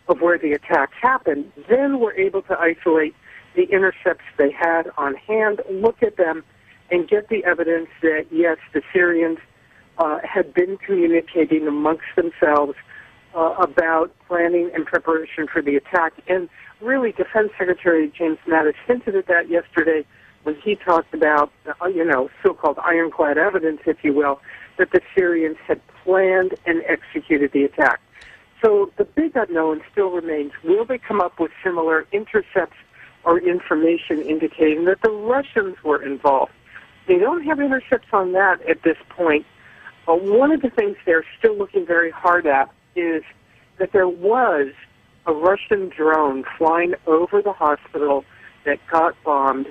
of where the attacks happened, then were able to isolate the intercepts they had on hand, look at them, and get the evidence that, yes, the Syrians had been communicating amongst themselves about planning and preparation for the attack. And really, Defense Secretary James Mattis hinted at that yesterday when he talked about, so-called ironclad evidence, if you will, that the Syrians had planned and executed the attack. So the big unknown still remains, will they come up with similar intercepts or information indicating that the Russians were involved? They don't have intercepts on that at this point. One of the things they're still looking very hard at is that there was a Russian drone flying over the hospital that got bombed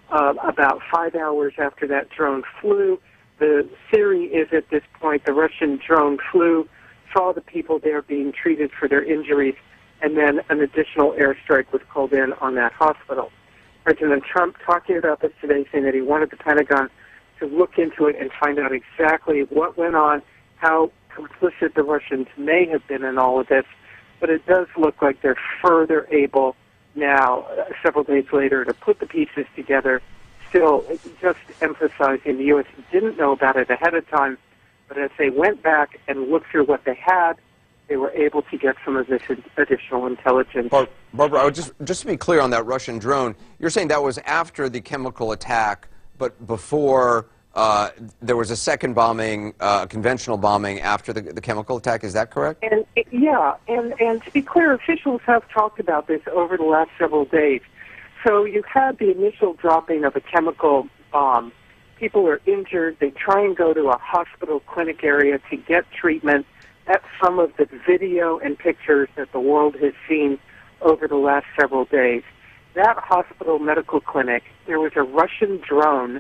about 5 hours after that drone flew. The theory is at this point the Russian drone flew, saw the people there being treated for their injuries, and then an additional airstrike was called in on that hospital. President Trump talking about this today, saying that he wanted the Pentagon to look into it and find out exactly what went on, how complicit the Russians may have been in all of this. But it does look like they're further able now, several days later, to put the pieces together, still just emphasizing the U.S. didn't know about it ahead of time, but as they went back and looked through what they had, they were able to get some of this additional intelligence. Barbara, just to be clear on that Russian drone, you're saying that was after the chemical attack, but before there was a second bombing, conventional bombing after the chemical attack. Is that correct? And to be clear, officials have talked about this over the last several days. So you had the initial dropping of a chemical bomb. People are injured. They try and go to a hospital clinic area to get treatment. That's some of the video and pictures that the world has seen over the last several days. That hospital medical clinic, there was a Russian drone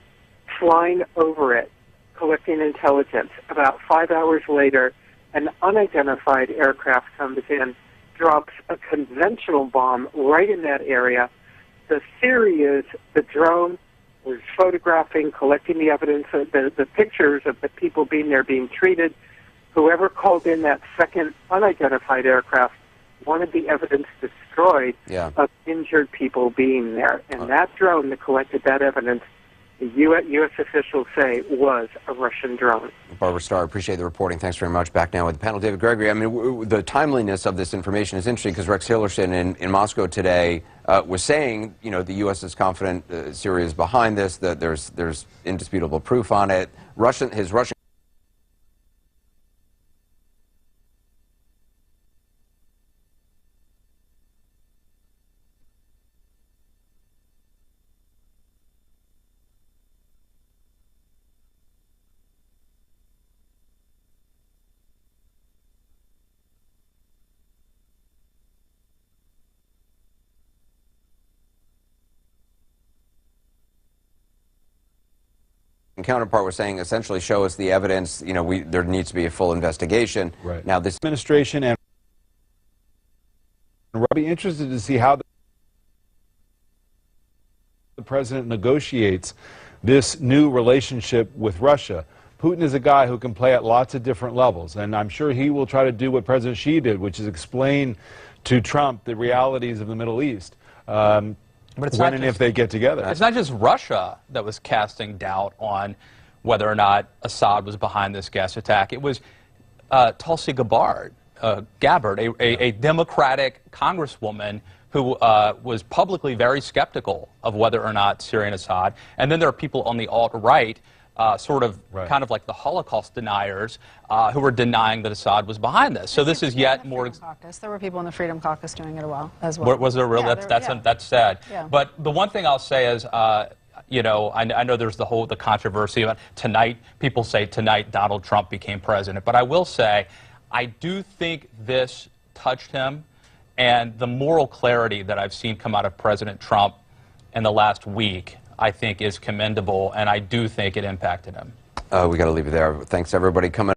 flying over it, collecting intelligence. About 5 hours later, an unidentified aircraft comes in, drops a conventional bomb right in that area. The theory is the drone was photographing, collecting the evidence, the pictures of the people being there being treated. Whoever called in that second unidentified aircraft wanted the evidence destroyed of injured people being there. And that drone that collected that evidence, the U.S. officials say, was a Russian drone. Barbara Starr, appreciate the reporting. Thanks very much. Back now with the panel. David Gregory, I mean, the timeliness of this information is interesting because Rex Tillerson in Moscow today was saying, you know, the U.S. is confident Syria is behind this, that there's indisputable proof on it. His Russian counterpart was saying, essentially, show us the evidence. You know, there needs to be a full investigation. Right. Now, this administration and I'll be interested to see how the president negotiates this new relationship with Russia. Putin is a guy who can play at lots of different levels, and I'm sure he will try to do what President Xi did, which is explain to Trump the realities of the Middle East. But it's when and if they get together. It's not just Russia that was casting doubt on whether or not Assad was behind this gas attack. It was Tulsi Gabbard, a Democratic congresswoman who was publicly very skeptical of whether or not Syria and Assad. And then there are people on the alt-right, kind of like the Holocaust deniers, who were denying that Assad was behind this. So this is yet more. There were people in the Freedom Caucus doing it as well. Was there really? Yeah, that's sad. Yeah. But the one thing I'll say is, you know, I know there's the controversy about tonight. People say tonight Donald Trump became president. But I will say, I do think this touched him, and the moral clarity that I've seen come out of President Trump in the last week, I think, is commendable, and I do think it impacted him. we got to leave it there. Thanks, everybody. Coming